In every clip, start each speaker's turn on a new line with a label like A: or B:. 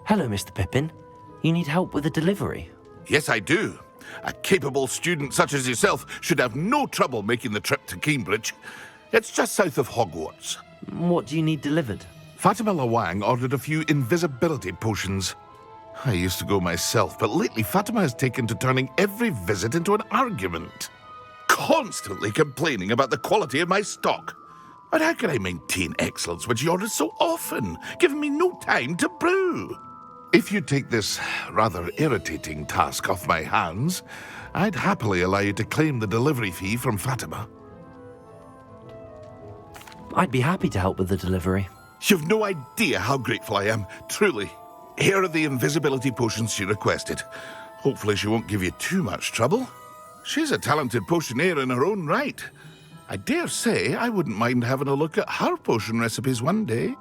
A: Hello, Mr. Pippin. You need help with a delivery?
B: Yes, I do. A capable student such as yourself should have no trouble making the trip to Cambridge. It's just south of Hogwarts.
A: What do you need delivered?
B: Fatima Lawang ordered a few invisibility potions. I used to go myself, but lately Fatima has taken to turning every visit into an argument. Constantly complaining about the quality of my stock. But how can I maintain excellence when she orders so often, giving me no time to brew? If you take this rather irritating task off my hands, I'd happily allow you to claim the delivery fee from Fatima.
A: I'd be happy to help with the delivery.
B: You've no idea how grateful I am, truly. Here are the invisibility potions she requested. Hopefully she won't give you too much trouble. She's a talented potioneer in her own right. I dare say I wouldn't mind having a look at her potion recipes one day.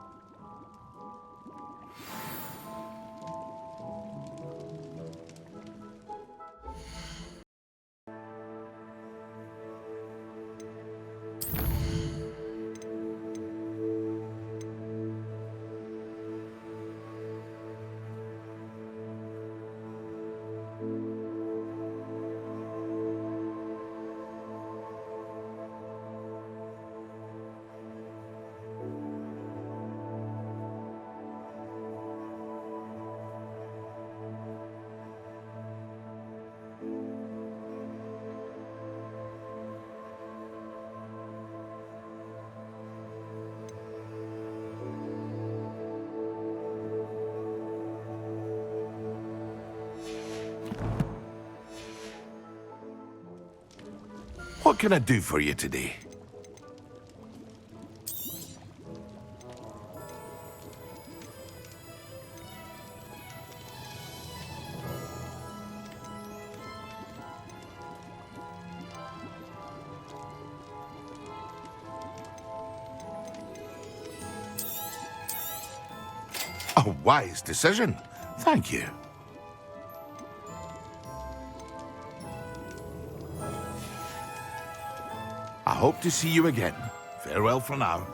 B: What can I do for you today? A wise decision. Thank you. I hope to see you again. Farewell for now.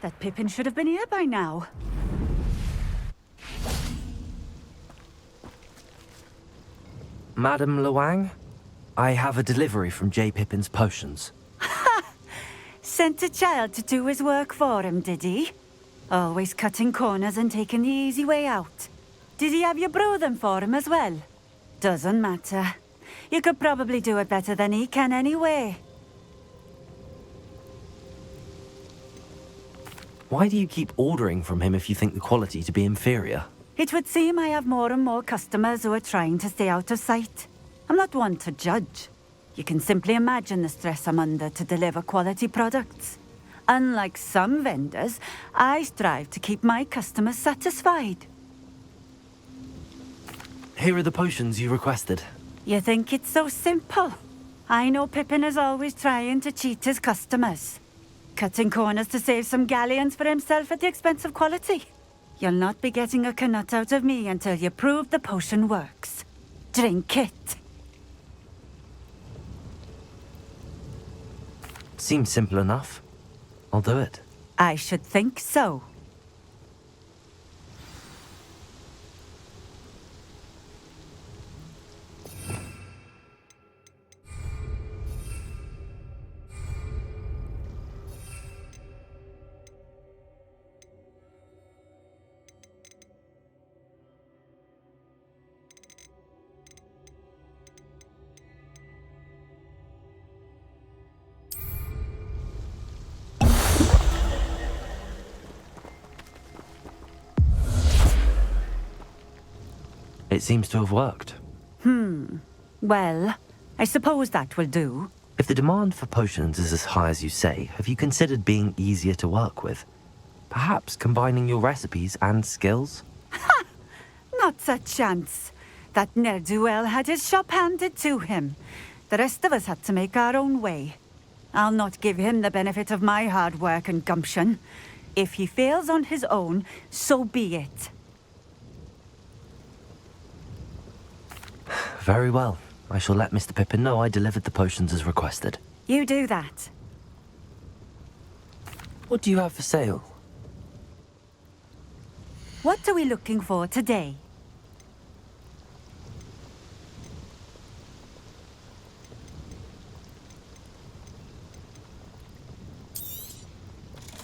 C: That Pippin should have been here by now.
A: Madam Luang, I have a delivery from J. Pippin's potions.
C: Sent a child to do his work for him, did he? Always cutting corners and taking the easy way out. Did he have you brew them for him as well? Doesn't matter. You could probably do it better than he can anyway.
A: Why do you keep ordering from him if you think the quality to be inferior?
C: It would seem I have more and more customers who are trying to stay out of sight. I'm not one to judge. You can simply imagine the stress I'm under to deliver quality products. Unlike some vendors, I strive to keep my customers satisfied.
A: Here are the potions you requested.
C: You think it's so simple? I know Pippin is always trying to cheat his customers. Cutting corners to save some galleons for himself at the expense of quality. You'll not be getting a canut out of me until you prove the potion works. Drink it.
A: Seems simple enough. I'll do it.
C: I should think so.
A: It seems to have worked.
C: Well, I suppose that will do.
A: If the demand for potions is as high as you say, have you considered being easier to work with? Perhaps combining your recipes and skills?
C: Not a chance. That ne'er-do-well had his shop handed to him. The rest of us had to make our own way. I'll not give him the benefit of my hard work and gumption. If he fails on his own, so be it.
A: Very well. I shall let Mr. Pippin know I delivered the potions as requested.
C: You do that.
A: What do you have for sale?
C: What are we looking for today?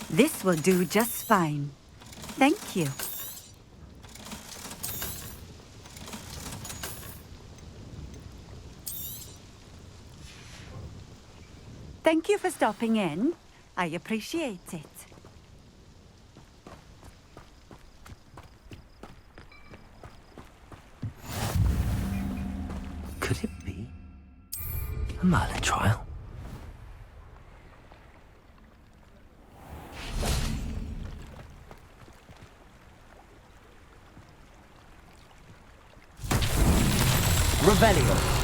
C: This will do just fine. Thank you. Thank you for stopping in. I appreciate it.
A: Could it be a Merlin trial? Revelio.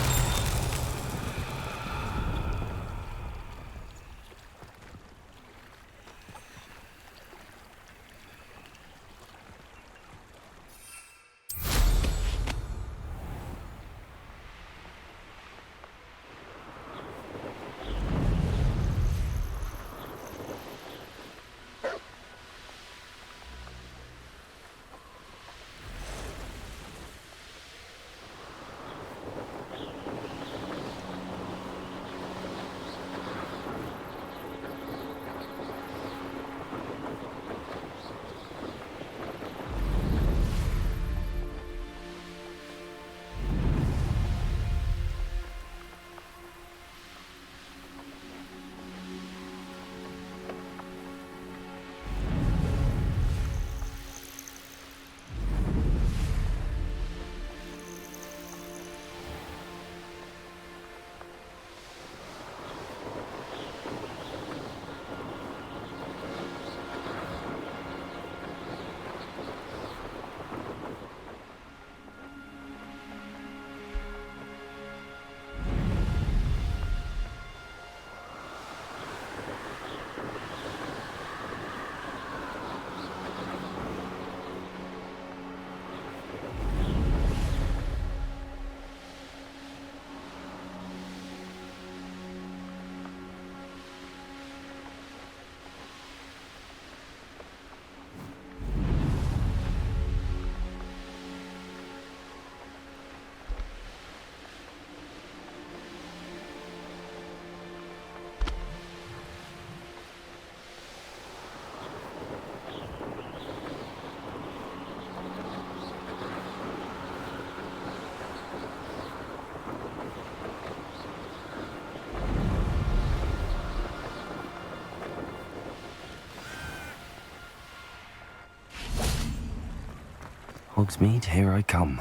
A: Hogsmeade, here I come.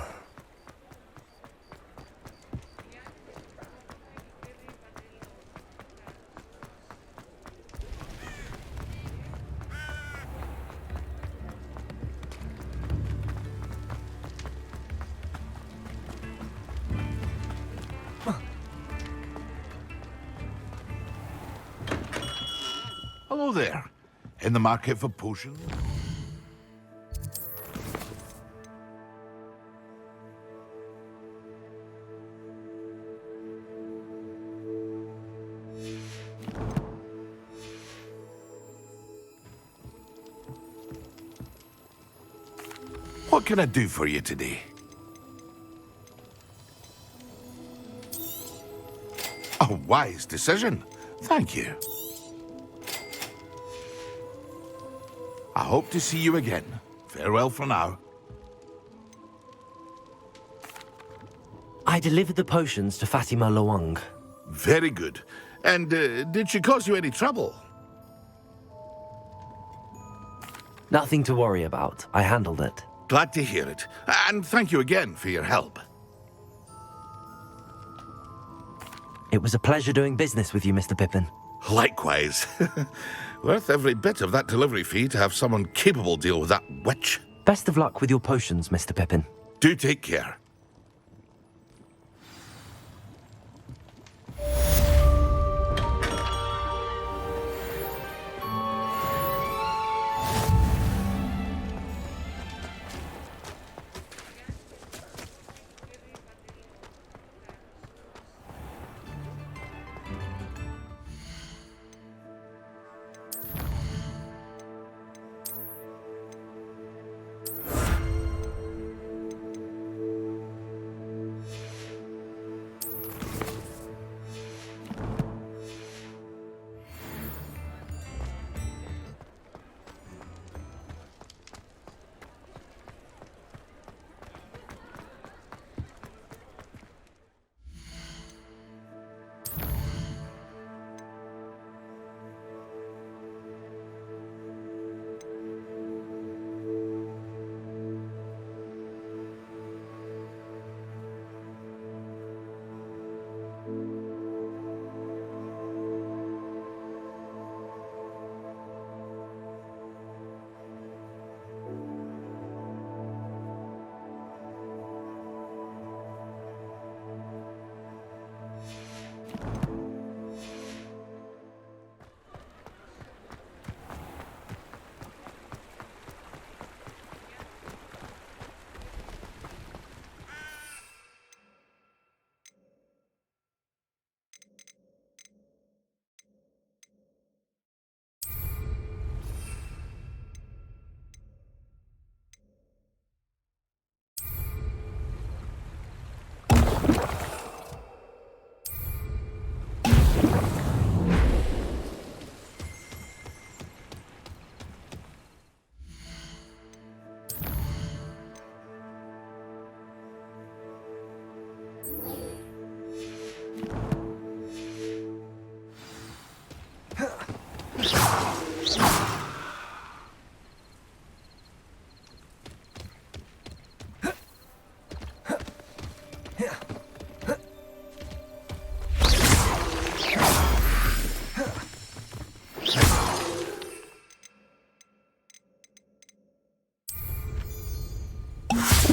B: Hello there. In the market for potions? What can I do for you today? A wise decision. Thank you. I hope to see you again. Farewell for now.
A: I delivered the potions to Fatima Lawang.
B: Very good. And did she cause you any trouble?
A: Nothing to worry about. I handled it.
B: Glad to hear it. And thank you again for your help.
A: It was a pleasure doing business with you, Mr. Pippin.
B: Likewise. Worth every bit of that delivery fee to have someone capable deal with that witch.
A: Best of luck with your potions, Mr. Pippin.
B: Do take care.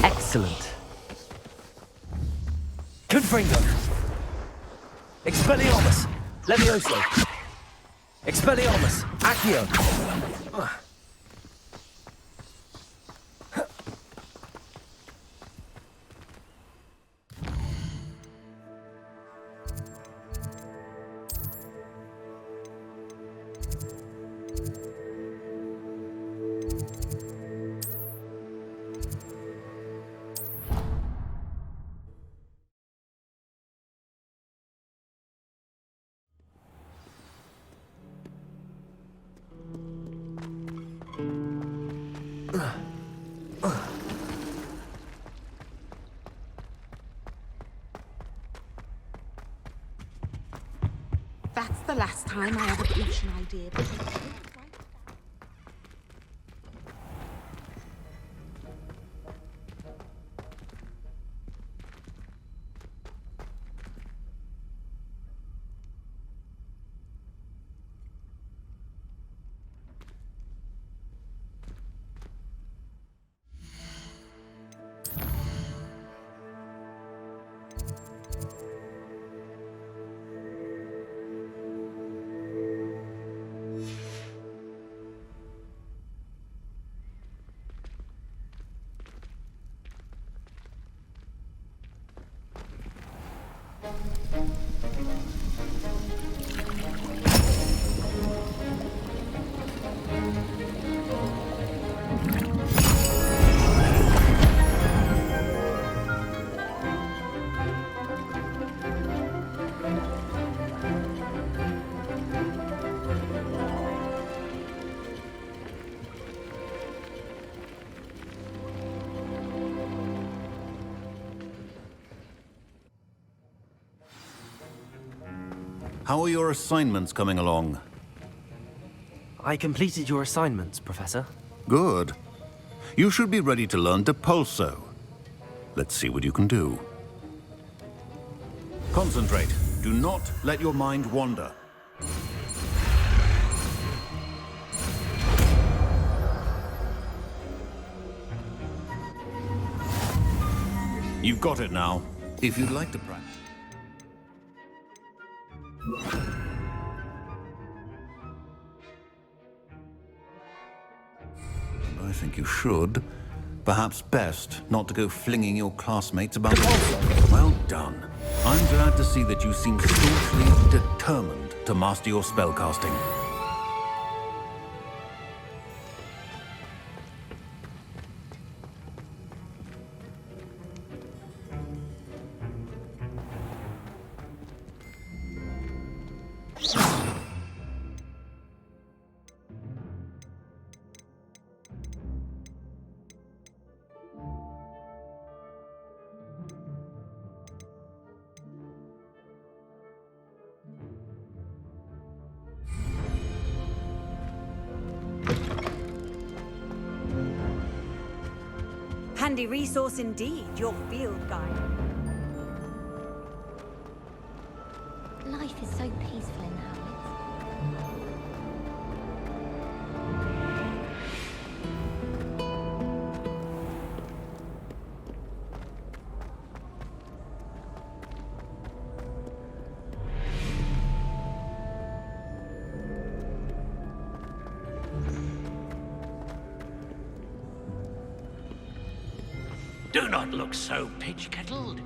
A: Excellent. Confringo. Expelliarmus. Levioso. Expelliarmus. Accio.
D: That's the last time I ever preach an idea. But
E: How are your assignments coming along?
A: I completed your assignments, Professor.
E: Good. You should be ready to learn Depulso. Let's see what you can do. Concentrate. Do not let your mind wander. You've got it now. If you'd like to practice. I think you should. Perhaps best not to go flinging your classmates about. Well done. I'm glad to see that you seem staunchly determined to master your spellcasting.
F: Handy resource indeed, your field guide.
G: Life is so peaceful in Hogwarts.
H: Do not look so pitch-kettled.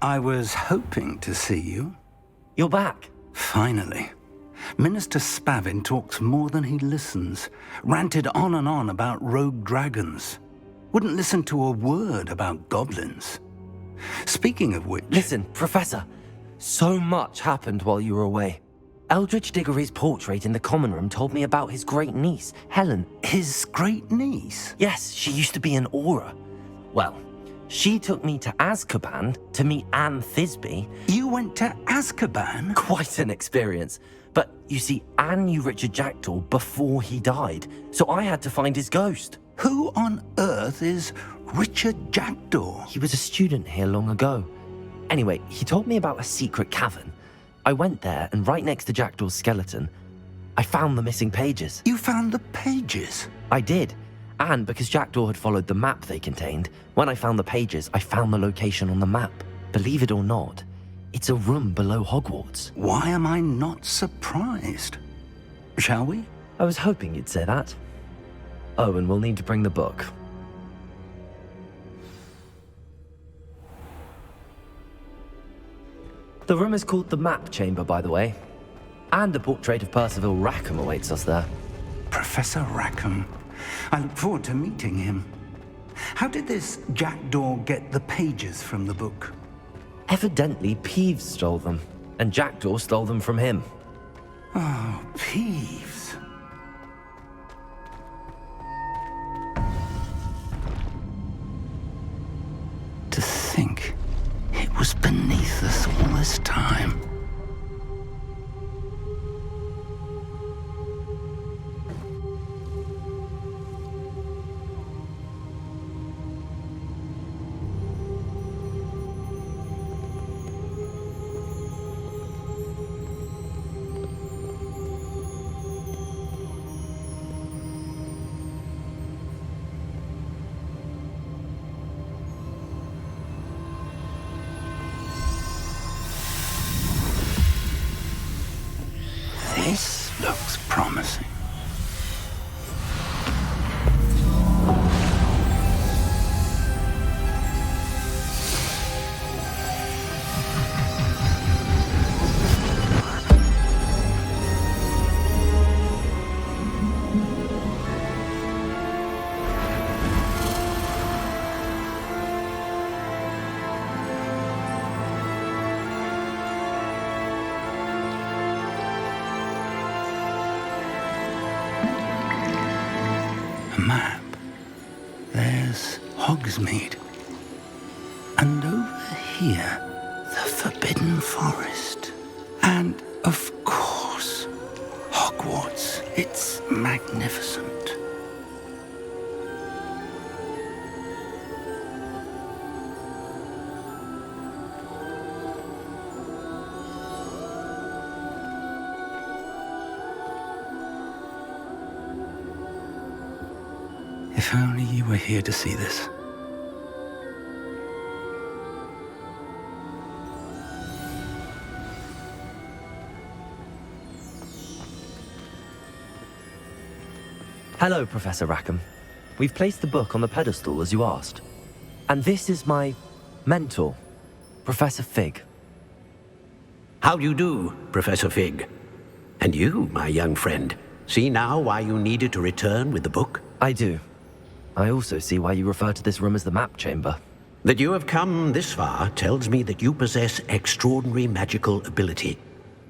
I: I was hoping to see you.
A: You're back.
I: Finally. Minister Spavin talks more than he listens. Ranted on and on about rogue dragons. Wouldn't listen to a word about goblins. Speaking of which...
A: Listen, Professor. So much happened while you were away. Eldridge Diggory's portrait in the common room told me about his great niece, Helen.
I: His great niece?
A: Yes, she used to be an Auror. Well, she took me to Azkaban to meet Anne Thisbe.
I: You went to Azkaban?
A: Quite an experience. But you see, Anne knew Richard Jackdaw before he died, so I had to find his ghost.
I: Who on earth is Richard Jackdaw?
A: He was a student here long ago. Anyway, he told me about a secret cavern. I went there, and right next to Jackdaw's skeleton, I found the missing pages.
I: You found the pages?
A: I did. And because Jackdaw had followed the map they contained, when I found the pages, I found the location on the map. Believe it or not, it's a room below Hogwarts.
I: Why am I not surprised? Shall we?
A: I was hoping you'd say that. Oh, and we'll need to bring the book. The room is called the Map Chamber, by the way. And a portrait of Percival Rackham awaits us there.
I: Professor Rackham. I look forward to meeting him. How did this Jackdaw get the pages from the book?
A: Evidently, Peeves stole them, and Jackdaw stole them from him.
I: Oh, Peeves. To think it was beneath us all this time. This looks promising. Map. There's Hogsmeade. And over here, the Forbidden Forest. And, of course, Hogwarts. It's magnificent. If only you were here to see this.
A: Hello, Professor Rackham. We've placed the book on the pedestal as you asked. And this is my mentor, Professor Fig.
H: How do you do, Professor Fig? And you, my young friend, see now why you needed to return with the book?
A: I do. I also see why you refer to this room as the map chamber.
H: That you have come this far tells me that you possess extraordinary magical ability,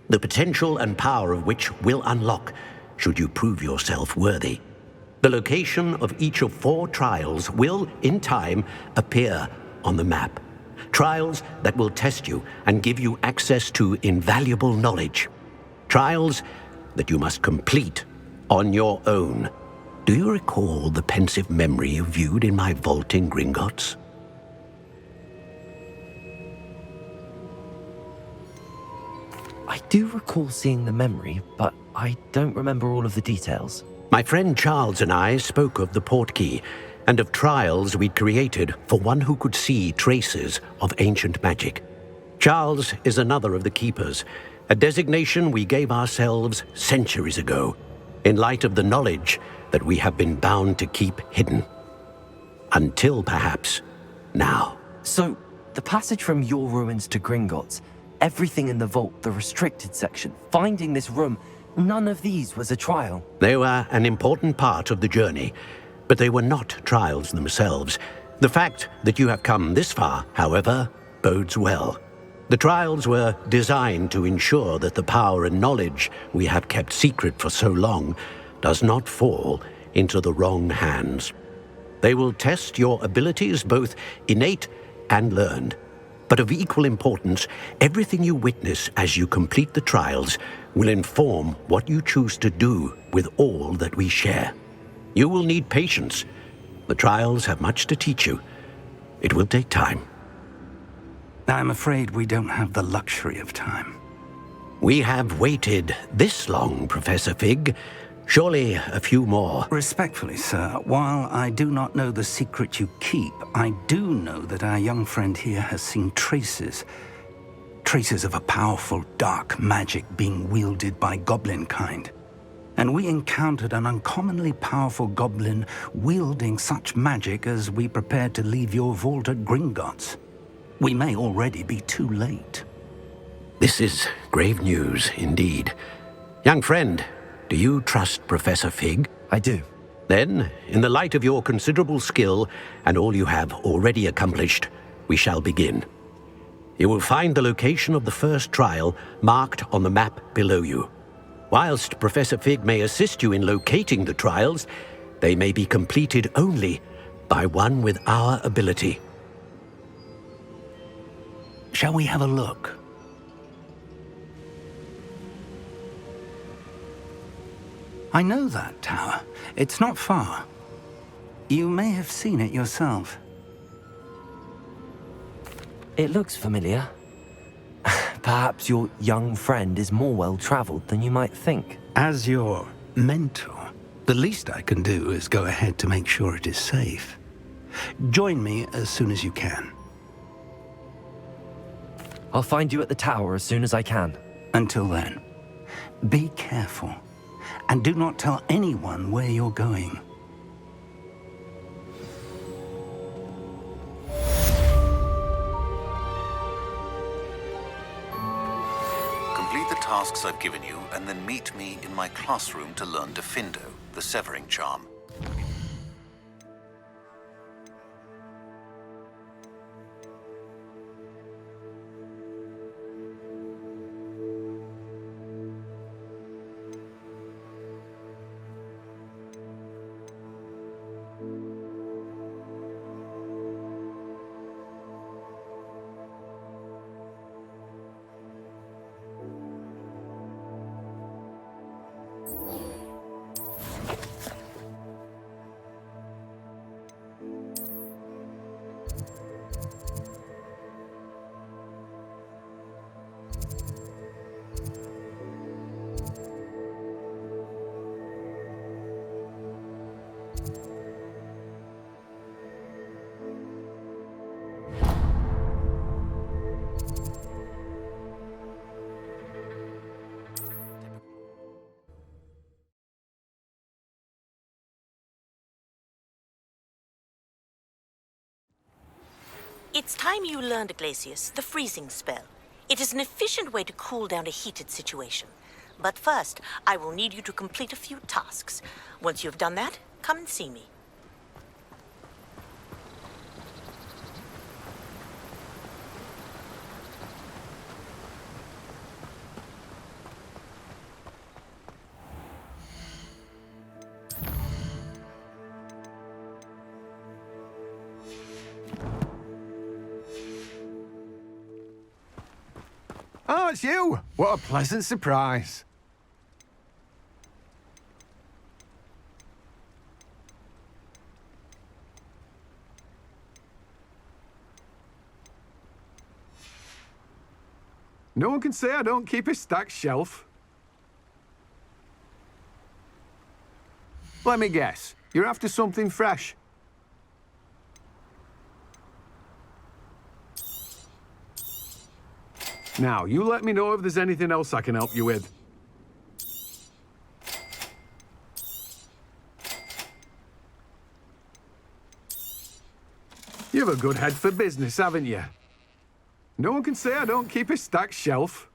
H: the potential and power of which will unlock should you prove yourself worthy. The location of each of 4 trials will, in time, appear on the map. Trials that will test you and give you access to invaluable knowledge. Trials that you must complete on your own. Do you recall the pensive memory you viewed in my vault in Gringotts?
A: I do recall seeing the memory, but I don't remember all of the details.
H: My friend Charles and I spoke of the portkey and of trials we'd created for one who could see traces of ancient magic. Charles is another of the keepers, a designation we gave ourselves centuries ago, in light of the knowledge that we have been bound to keep hidden. Until perhaps now.
A: So, the passage from your ruins to Gringotts, everything in the vault, the restricted section, finding this room, none of these was a trial.
H: They were an important part of the journey, but they were not trials themselves. The fact that you have come this far, however, bodes well. The trials were designed to ensure that the power and knowledge we have kept secret for so long does not fall into the wrong hands. They will test your abilities, both innate and learned. But of equal importance, everything you witness as you complete the trials will inform what you choose to do with all that we share. You will need patience. The trials have much to teach you. It will take time.
I: I'm afraid we don't have the luxury of time.
H: We have waited this long, Professor Fig. Surely a few more.
I: Respectfully, sir, while I do not know the secret you keep, I do know that our young friend here has seen traces of a powerful dark magic being wielded by goblin kind. And we encountered an uncommonly powerful goblin wielding such magic as we prepared to leave your vault at Gringotts. We may already be too late.
H: This is grave news indeed. Young friend, do you trust Professor Fig?
A: I do.
H: Then, in the light of your considerable skill and all you have already accomplished, we shall begin. You will find the location of the first trial marked on the map below you. Whilst Professor Fig may assist you in locating the trials, they may be completed only by one with our ability.
I: Shall we have a look? I know that tower. It's not far. You may have seen it yourself.
A: It looks familiar. Perhaps your young friend is more well-traveled than you might think.
I: As your mentor, the least I can do is go ahead to make sure it is safe. Join me as soon as you can.
A: I'll find you at the tower as soon as I can.
I: Until then, Be careful, and do not tell anyone where you're going.
E: Complete the tasks I've given you, and then meet me in my classroom to learn Defindo, the severing charm.
J: It's time you learned, Glacius, the freezing spell. It is an efficient way to cool down a heated situation. But first, I will need you to complete a few tasks. Once you've done that, come and see me.
K: Oh, it's you! What a pleasant surprise. No one can say I don't keep a stacked shelf. Let me guess. You're after something fresh. Now, you let me know if there's anything else I can help you with. You have a good head for business, haven't you? No one can say I don't keep a stacked shelf.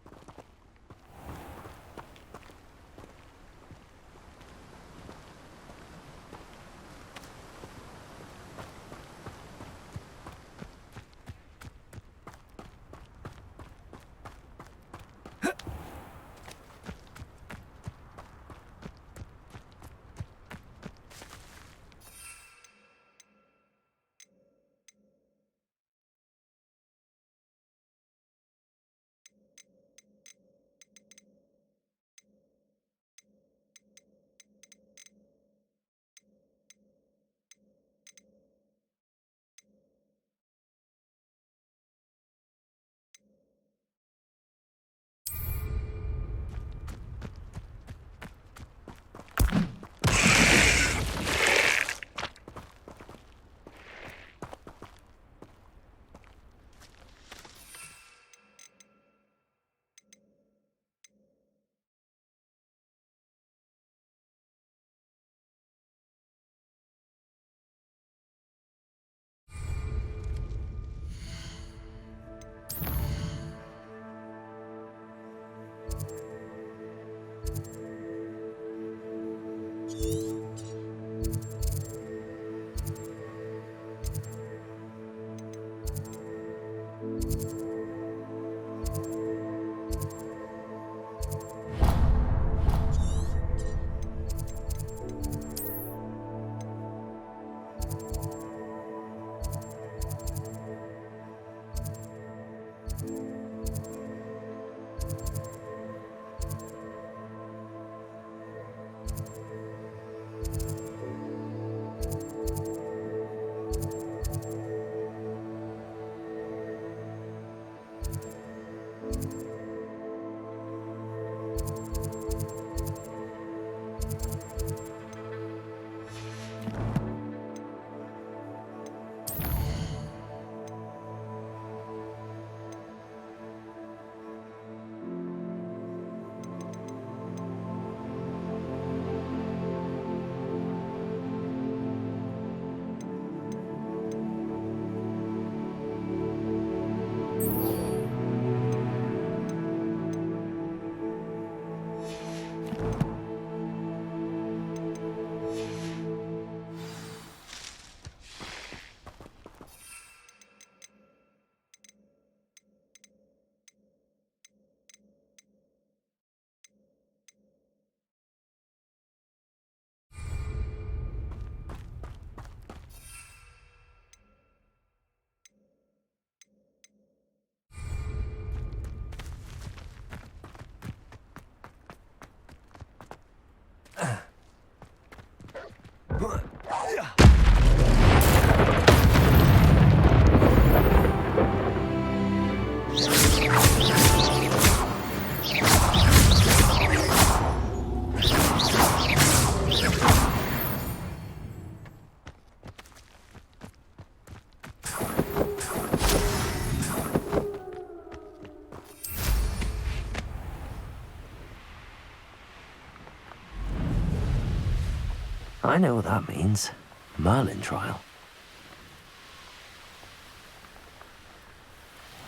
A: I know what that means. Merlin trial.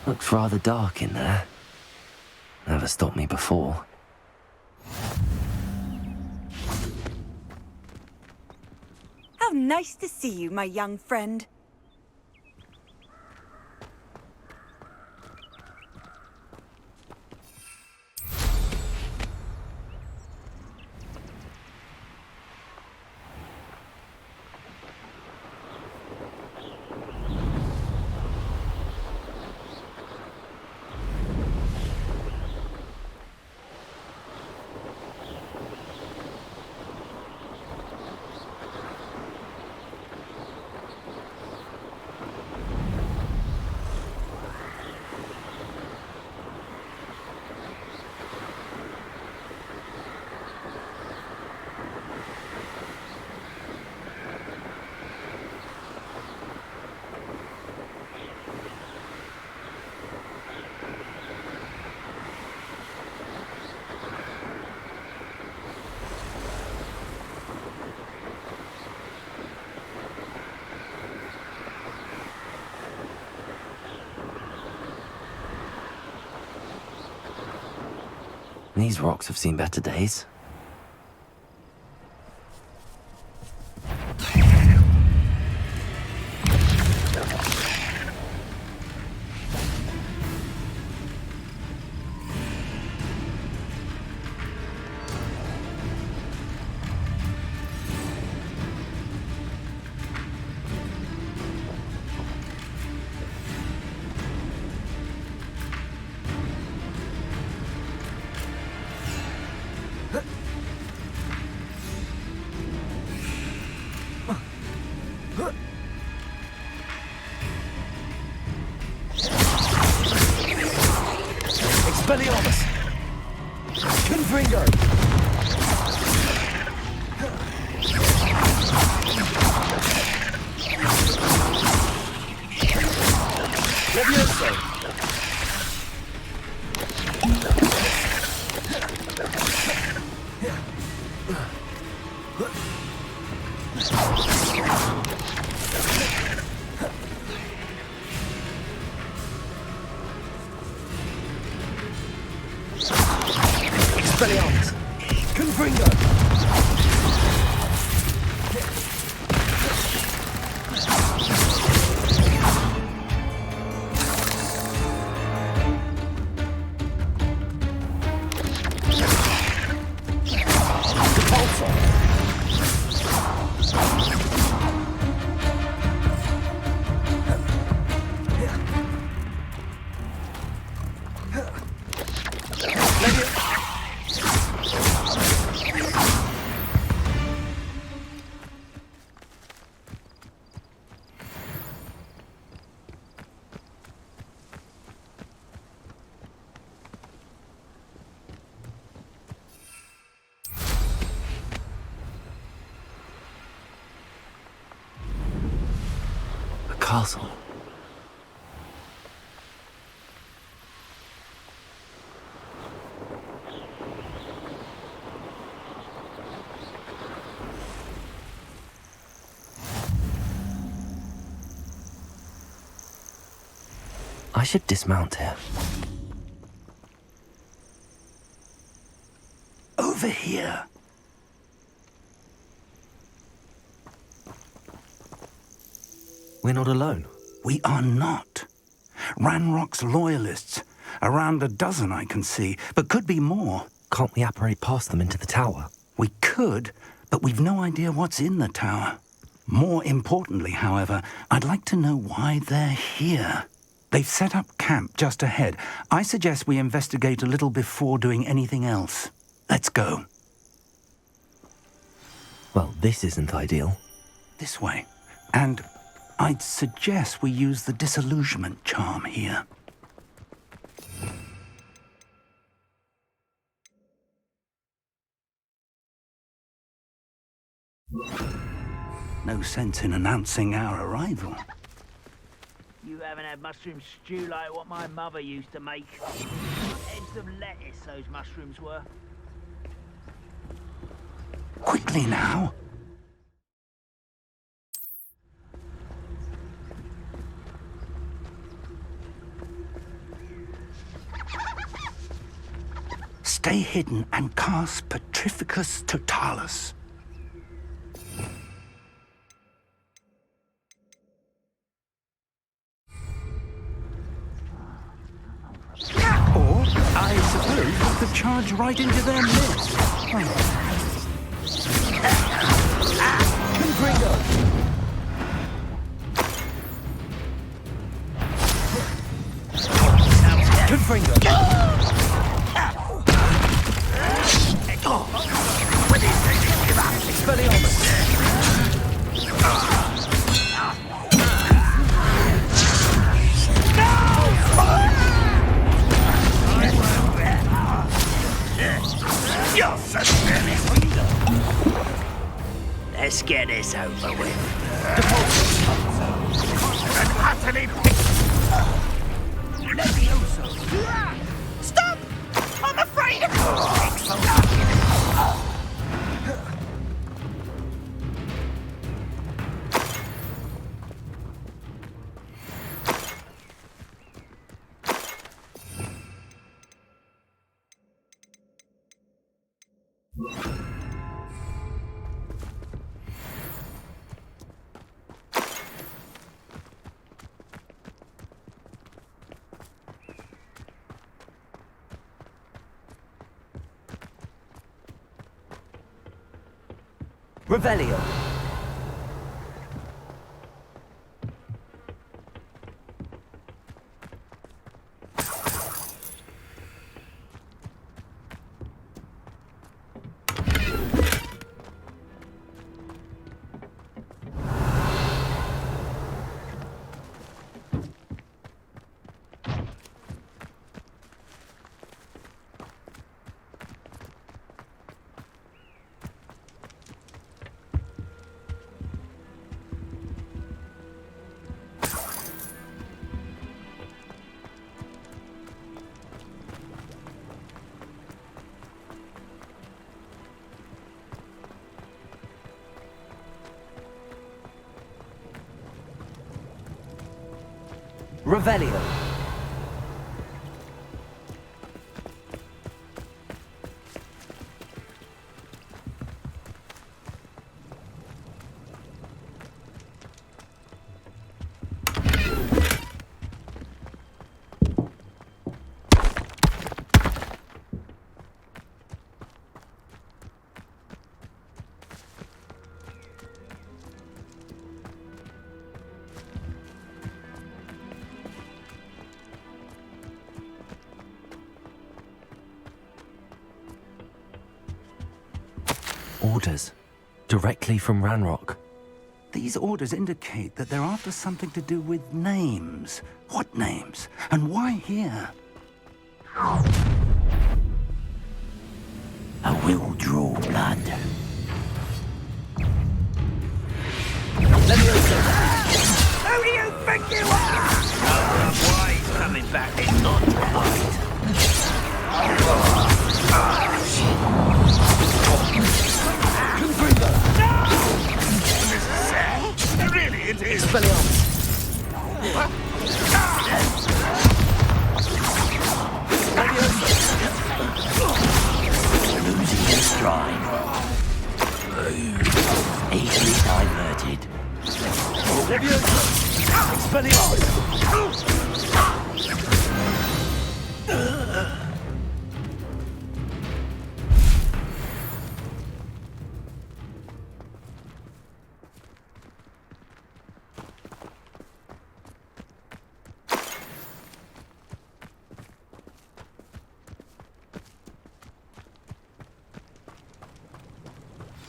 A: Looks rather dark in there. Never stopped me before.
F: How nice to see you, my young friend.
A: These rocks have seen better days.
L: Expelliarmus! Confringo! Levioso! Expelliarmus! Confringo!
A: Castle. I should dismount here.
I: Over here.
A: We're not alone.
I: We are not. Ranrock's loyalists. Around a dozen I can see, but could be more.
A: Can't we apparate past them into the tower?
I: We could, but we've no idea what's in the tower. More importantly, however, I'd like to know why they're here. They've set up camp just ahead. I suggest we investigate a little before doing anything else. Let's go.
A: Well, this isn't ideal.
I: This way. And I'd suggest we use the disillusionment charm here. No sense in announcing our arrival.
M: You haven't had mushroom stew like what my mother used to make. Heads of lettuce, those mushrooms were.
I: Quickly now. Stay hidden and cast Petrificus Totalis. Or, I suppose, you could charge right into their midst.
L: Confringo! Confringo! Expelliarmus!
M: Let's get this over with.
L: And utterly
M: Stop! I'm afraid of
L: Revelio. Revelio.
A: Orders. Directly from Ranrock.
I: These orders indicate that they're after something to do with names. What names? And why here?
M: I will draw blood. Who do you think you are? Why he's coming back is not right.
L: Really, it is.
M: Losing his stride. Easily diverted.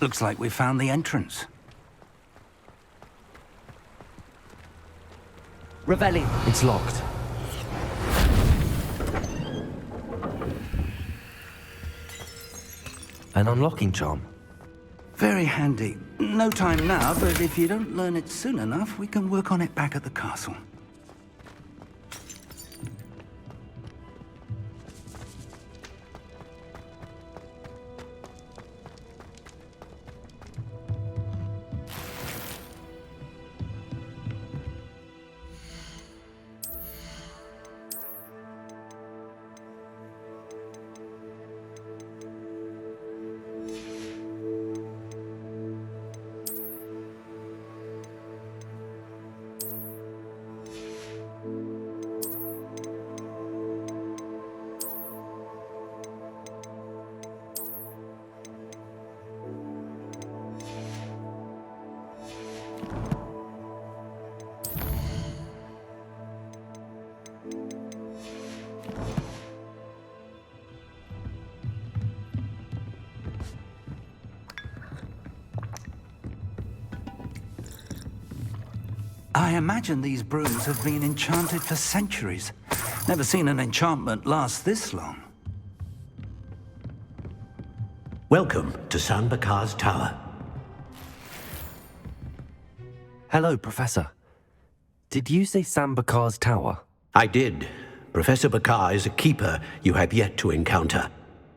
I: Looks like we found the entrance.
L: Revelio.
A: It's locked. An unlocking charm.
I: Very handy. No time now, but if you don't learn it soon enough, we can work on it back at the castle. I imagine these brooms have been enchanted for centuries. Never seen an enchantment last this long.
H: Welcome to San Bakar's tower.
A: Hello, Professor. Did you say Sam Bakar's tower?
H: I did. Professor Bakar is a keeper you have yet to encounter.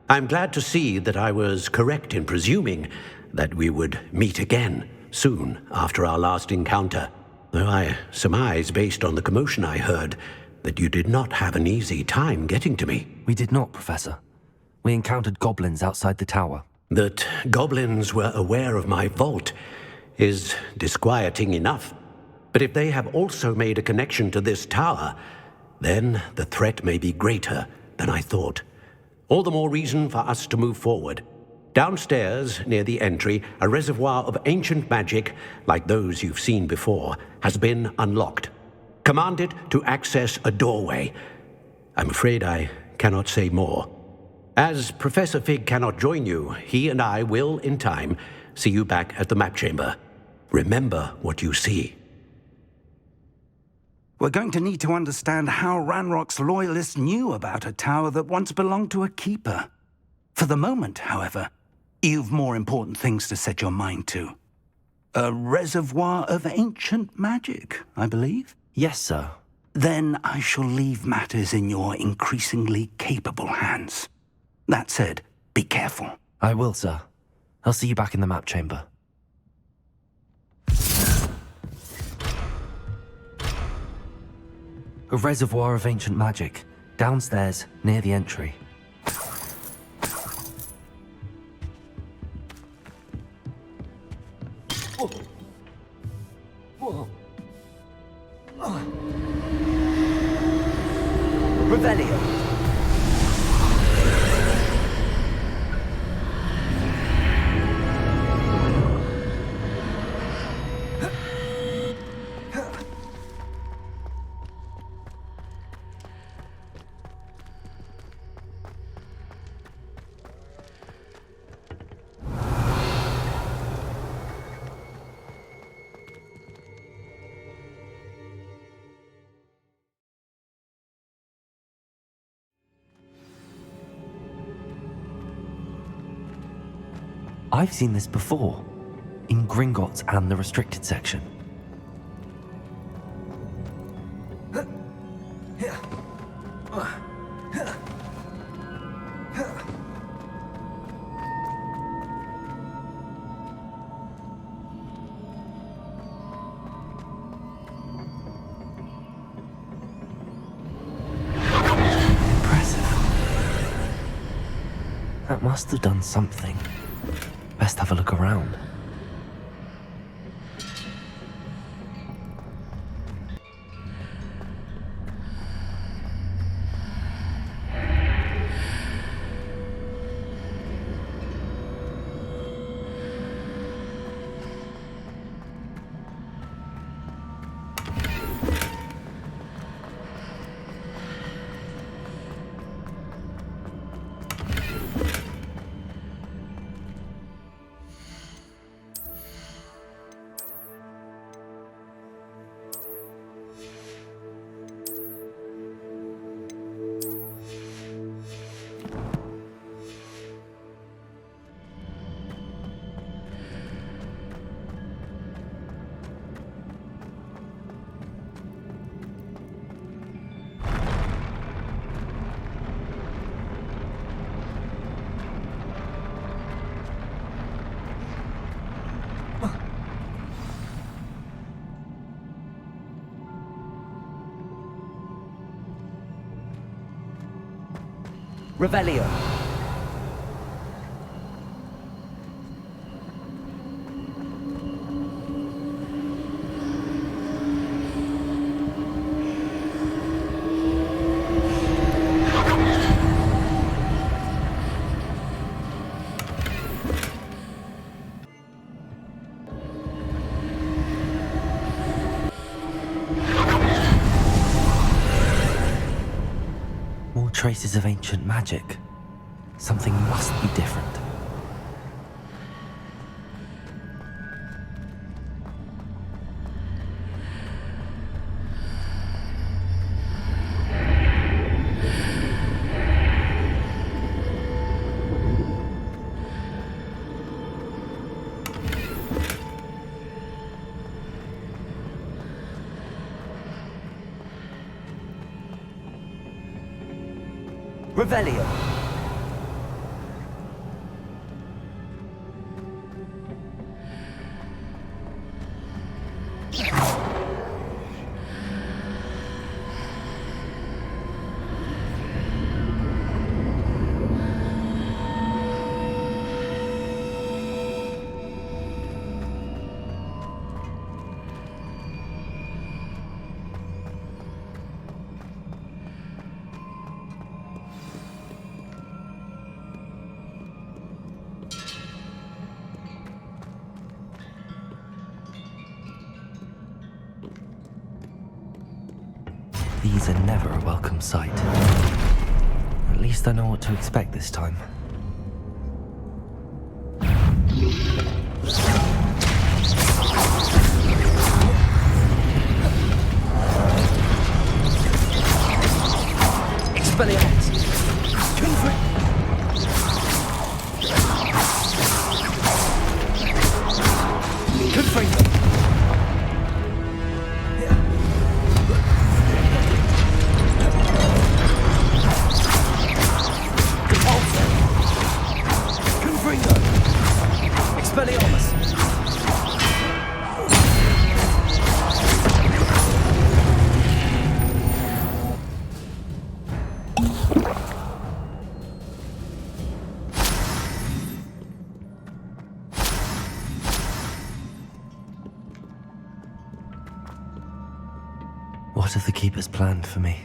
H: I'm glad to see that I was correct in presuming that we would meet again soon after our last encounter. Though I surmise, based on the commotion I heard, that you did not have an easy time getting to me.
A: We did not, Professor. We encountered goblins outside the tower.
H: That goblins were aware of my vault is disquieting enough. But if they have also made a connection to this tower, then the threat may be greater than I thought. All the more reason for us to move forward. Downstairs, near the entry, a reservoir of ancient magic, like those you've seen before, has been unlocked. Command it to access a doorway. I'm afraid I cannot say more. As Professor Fig cannot join you, he and I will, in time, see you back at the map chamber. Remember what you see.
I: We're going to need to understand how Ranrock's loyalists knew about a tower that once belonged to a keeper. For the moment, however, you've more important things to set your mind to. A reservoir of ancient magic, I believe?
A: Yes, sir.
I: Then I shall leave matters in your increasingly capable hands. That said, be careful.
A: I will, sir. I'll see you back in the map chamber. A reservoir of ancient magic, downstairs, near the entry.
L: Revelio.
A: I've seen this before, in Gringotts and the restricted section. Impressive. That must have done something. Best have a look around.
L: Revelio.
A: More traces of ancient magic. Something must be different.
L: Revelio.
A: These are never a welcome sight. At least I know what to expect this time.
L: Expelliarmus. Confringo. Expelliarmus.
A: What have the Keepers planned for me?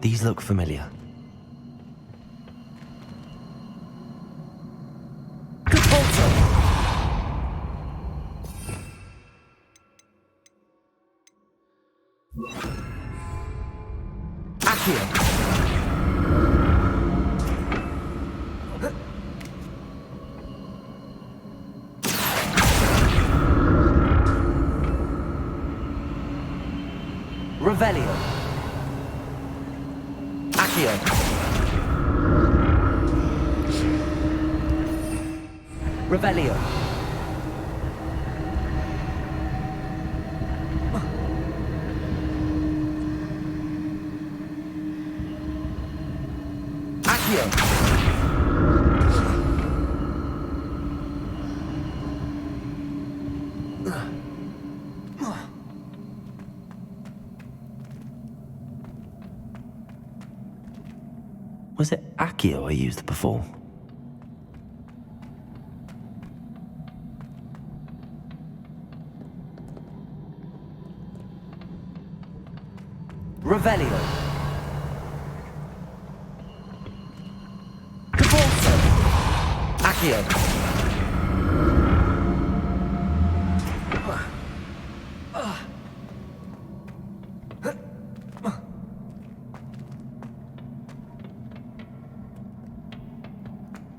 A: These look familiar.
L: Accio. Revelio. Accio. Revelio. Accio.
A: Was it Accio I used before?
L: Revelio. Cavalso. Accio.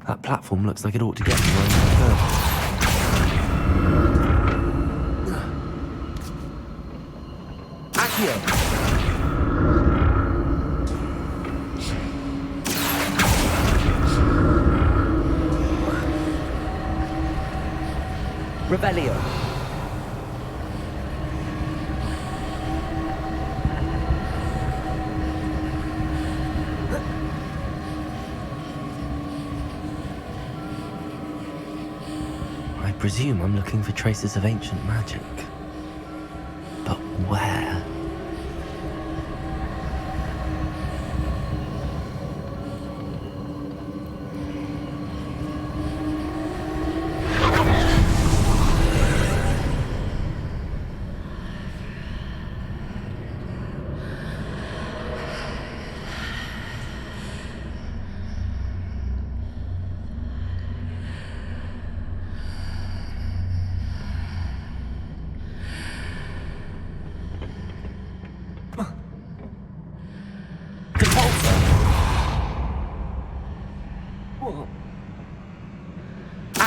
A: That platform looks like it ought to get me where I
L: Accio. Revelio.
A: I presume I'm looking for traces of ancient magic. But where?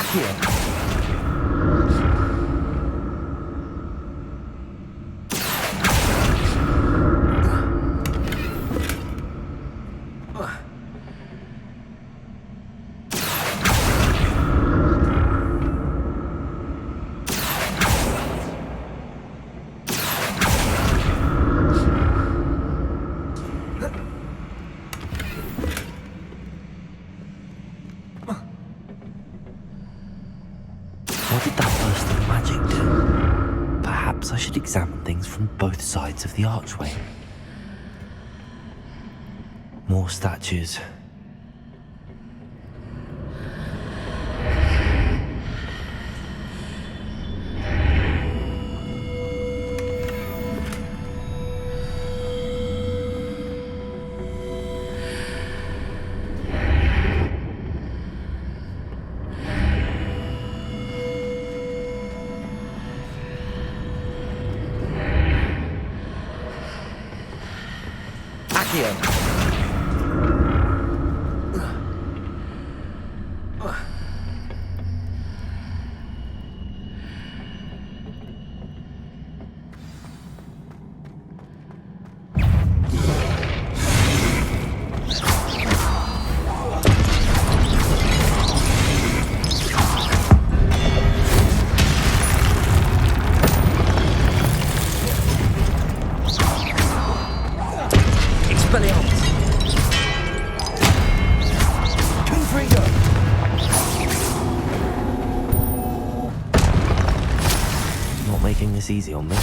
L: Accio.
A: What did that burst of magic do? Perhaps I should examine things from both sides of the archway. More statues.
L: Accio.
A: Expelliarmus! Confringo! Not making this easy on me.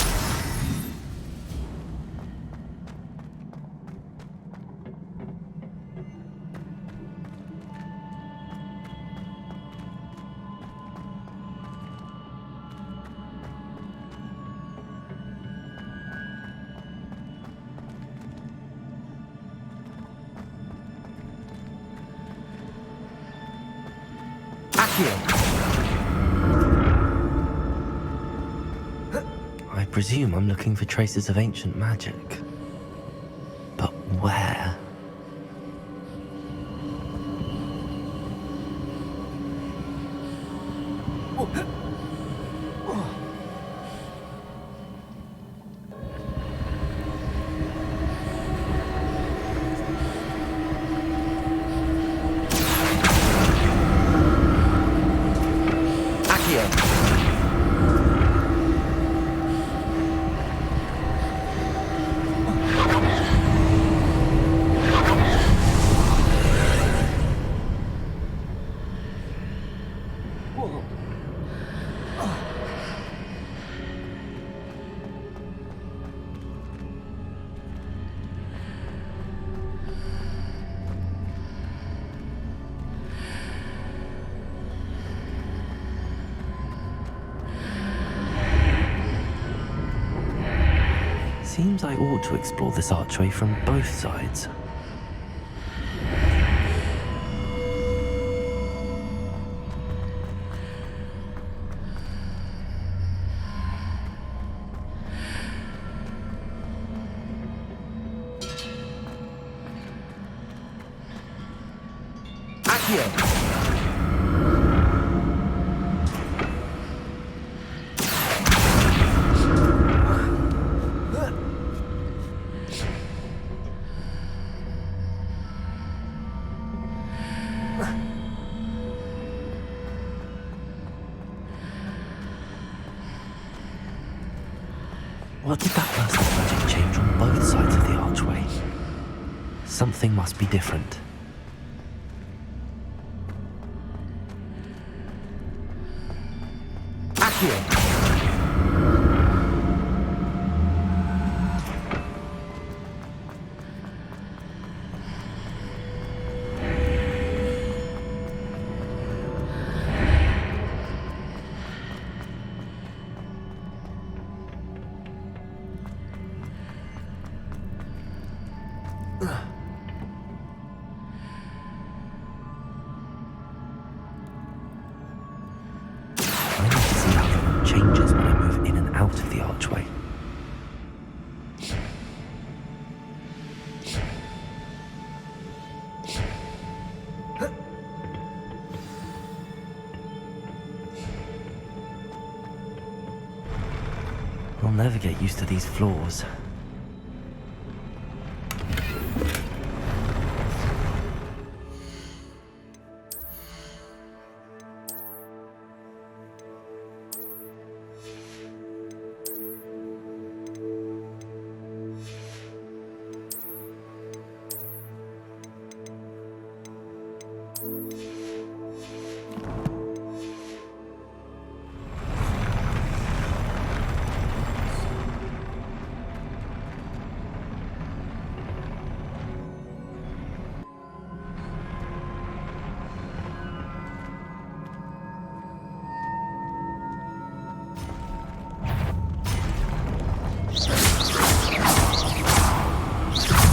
A: I presume I'm looking for traces of ancient magic. But where?
L: Accio.
A: Seems I ought to explore this archway from both sides.
L: Accio.
A: What did that burst of magic change on both sides of the archway? Something must be different.
L: Accio.
A: I need to see how the room changes when I move in and out of the archway. never get used to these floors.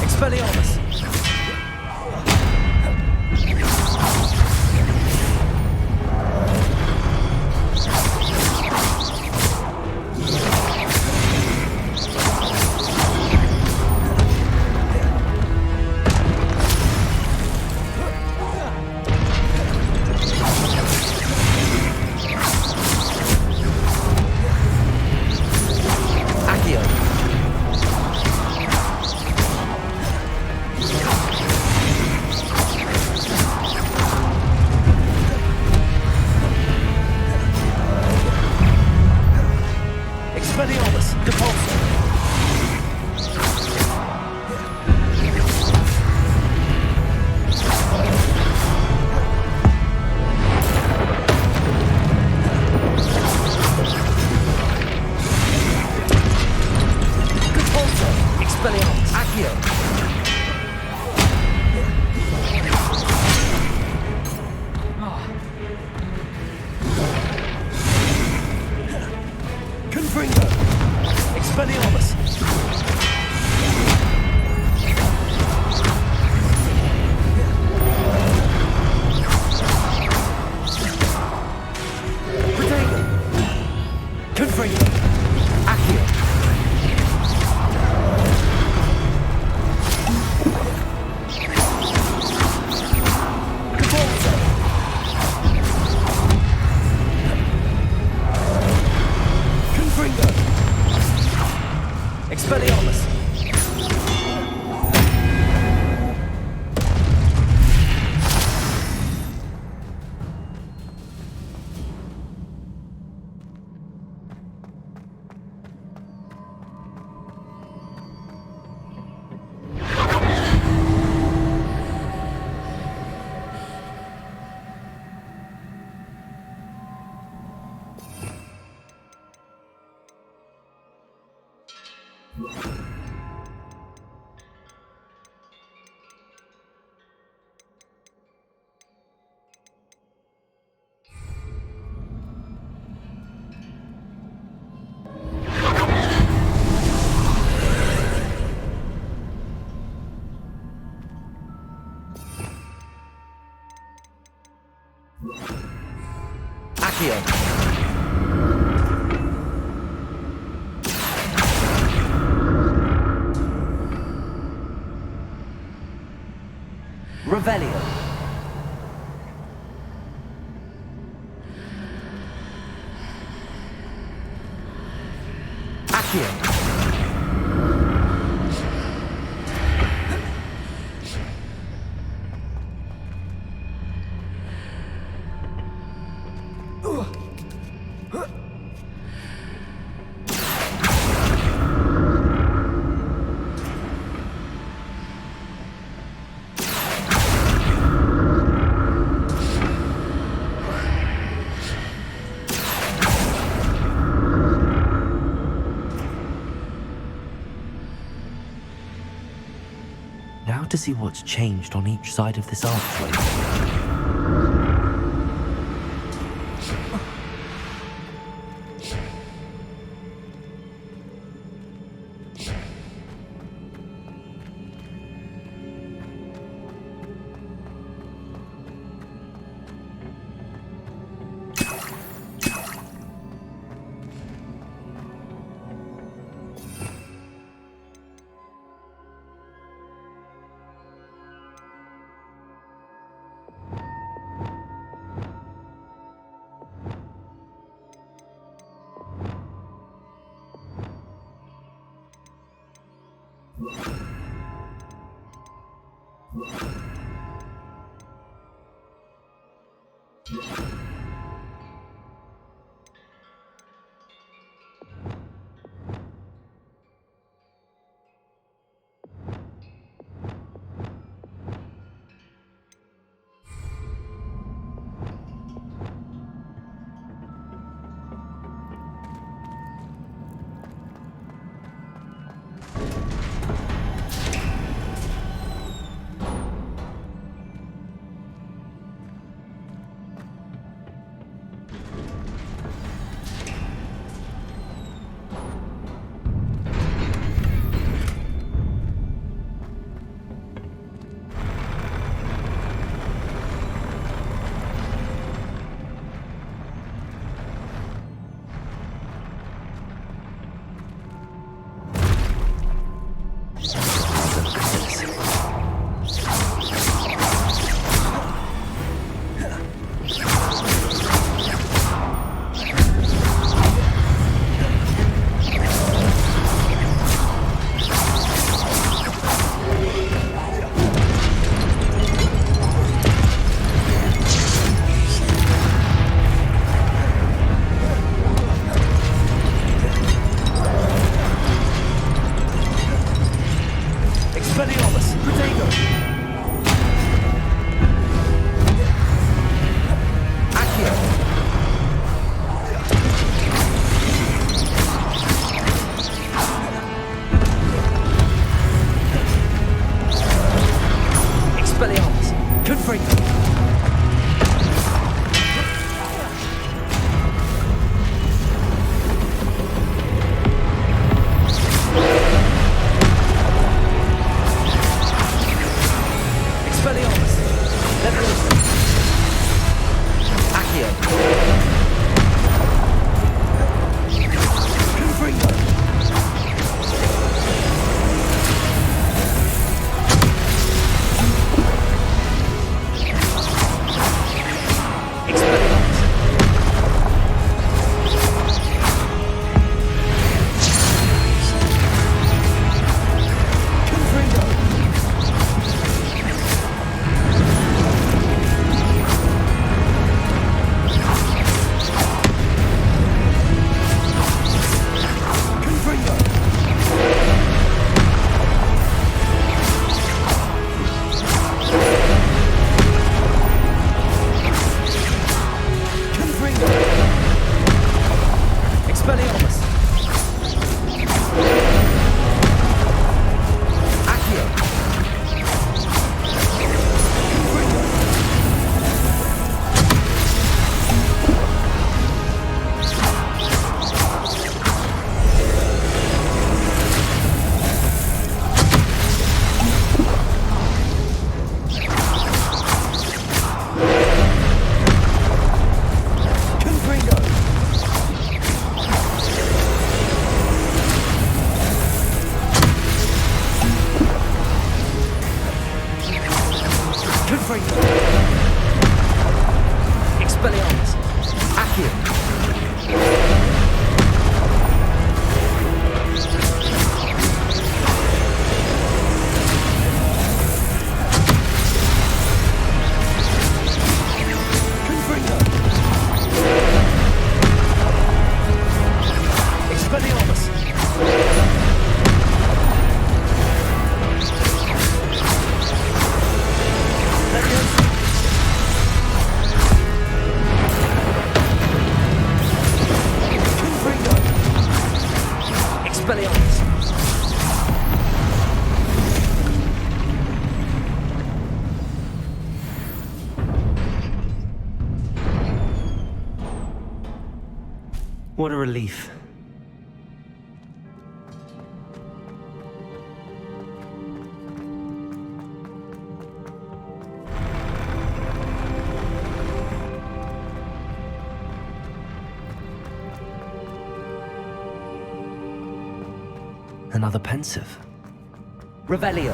A: Expelliarmus! Expelliarmus! Depulso! Expelliarmus! Accio! Confringo! Expelliarmus! Protego! Confringo! Accio! Expelliarmus! Accio! Revelio! Accio! Now to see what's changed on each side of this archway. What a relief. Another pensive.
L: Revelio.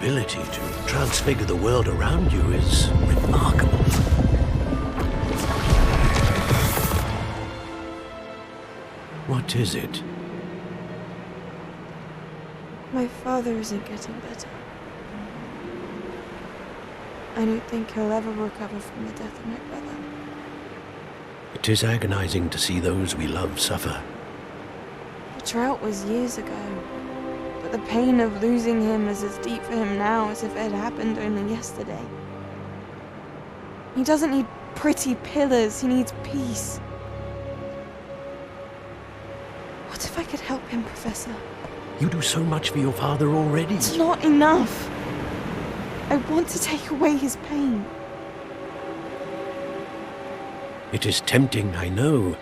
H: ability to transfigure the world around you is remarkable. What is it?
N: My father isn't getting better. I don't think he'll ever recover from the death of my brother.
H: It is agonizing to see those we love suffer.
N: The drought was years ago, but the pain of losing him is as deep for him now as if it had happened only yesterday. He doesn't need pretty pillars, he needs peace. What if I could help him, Professor?
H: You do so much for your father already.
N: It's not enough. I want to take away his pain.
H: It is tempting, I know,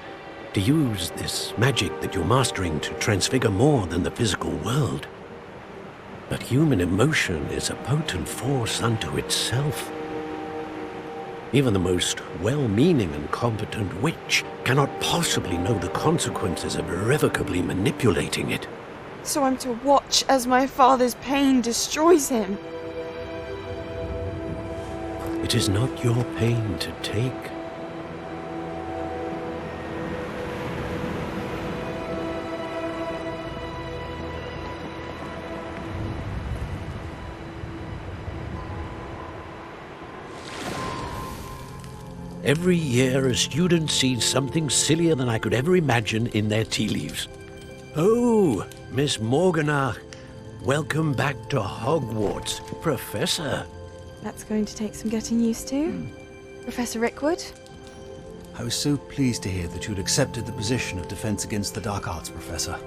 H: to use this magic that you're mastering to transfigure more than the physical world. But human emotion is a potent force unto itself. Even the most well-meaning and competent witch cannot possibly know the consequences of irrevocably manipulating it.
N: So I'm to watch as my father's pain destroys him.
H: It is not your pain to take. Every year, a student sees something sillier than I could ever imagine in their tea leaves. Oh, Miss Morganach, welcome back to Hogwarts, Professor.
N: That's going to take some getting used to. Professor Rickwood?
O: I was so pleased to hear that you'd accepted the position of Defense Against the Dark Arts, Professor.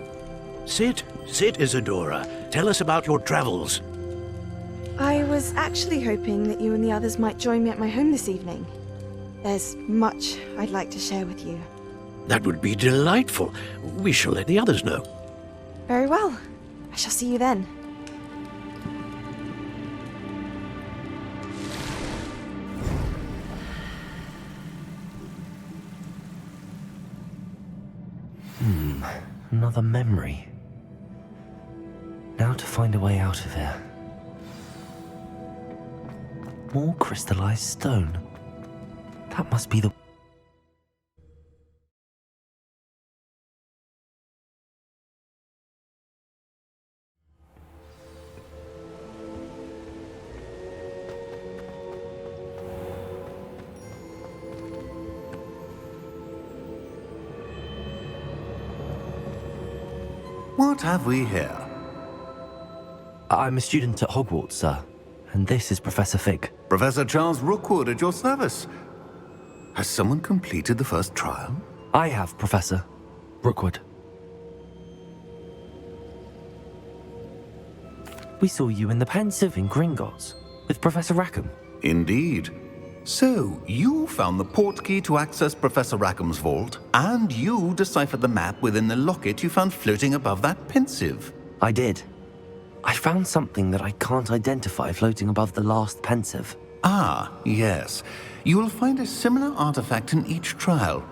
H: Sit, Isadora. Tell us about your travels.
N: I was actually hoping that you and the others might join me at my home this evening. There's much I'd like to share with you.
H: That would be delightful. We shall let the others know.
N: Very well. I shall see you then.
A: Another memory. Now to find a way out of here. More crystallized stone. That must be the...
E: What have we here?
A: I'm a student at Hogwarts, sir. And this is Professor Fig.
E: Professor Charles Rookwood at your service. Has someone completed the first trial?
A: I have, Professor Rookwood. We saw you in the Pensive in Gringotts with Professor Rackham.
E: Indeed. So, you found the portkey to access Professor Rackham's vault, and you deciphered the map within the locket you found floating above that Pensive.
A: I did. I found something that I can't identify floating above the last Pensive.
E: Ah, yes. You will find a similar artifact in each trial.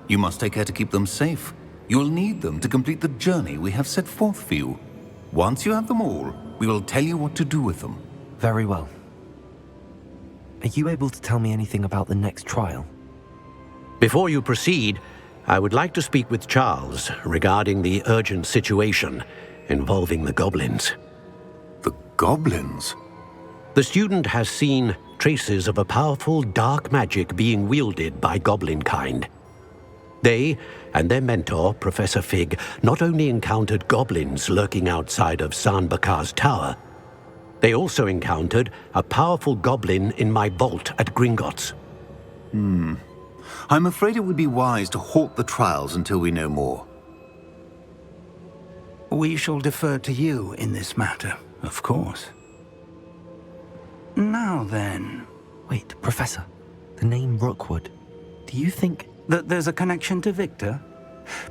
E: You must take care to keep them safe. You will need them to complete the journey we have set forth for you. Once you have them all, we will tell you what to do with them.
A: Very well. Are you able to tell me anything about the next trial?
H: Before you proceed, I would like to speak with Charles regarding the urgent situation involving the goblins.
E: The goblins?
H: The student has seen traces of a powerful dark magic being wielded by goblin kind. They and their mentor, Professor Fig, not only encountered goblins lurking outside of San Bakar's tower, they also encountered a powerful goblin in my vault at Gringotts.
E: I'm afraid it would be wise to halt the trials until we know more.
I: We shall defer to you in this matter, of course. Now then...
A: Wait, Professor. The name Rookwood. Do you think...
I: that there's a connection to Victor?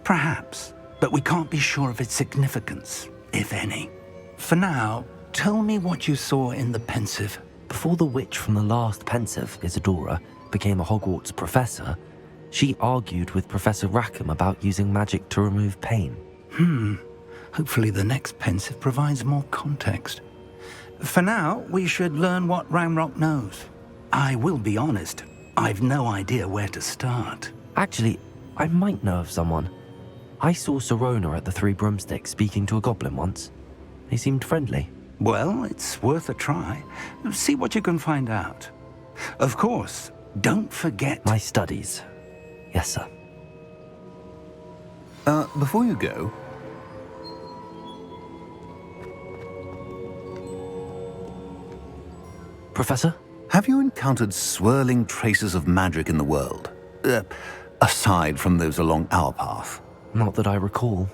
I: Perhaps, but we can't be sure of its significance, if any. For now, tell me what you saw in the Pensive.
A: Before the witch from the last Pensive, Isadora, became a Hogwarts professor, she argued with Professor Rackham about using magic to remove pain.
I: Hopefully the next Pensive provides more context. For now, we should learn what Ranrock knows. I will be honest, I've no idea where to start.
A: Actually, I might know of someone. I saw Sirona at the Three Broomsticks speaking to a goblin once. They seemed friendly.
I: Well, it's worth a try. See what you can find out. Of course, don't forget...
A: My studies. Yes, sir.
E: Before you go...
A: Professor?
E: Have you encountered swirling traces of magic in the world? Aside from those along our path?
A: Not that I recall.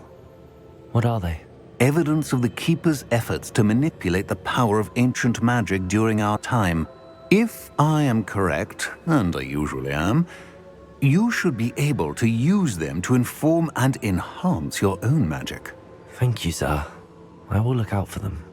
A: What are they?
E: Evidence of the Keeper's efforts to manipulate the power of ancient magic during our time. If I am correct, and I usually am, you should be able to use them to inform and enhance your own magic.
A: Thank you, sir. I will look out for them.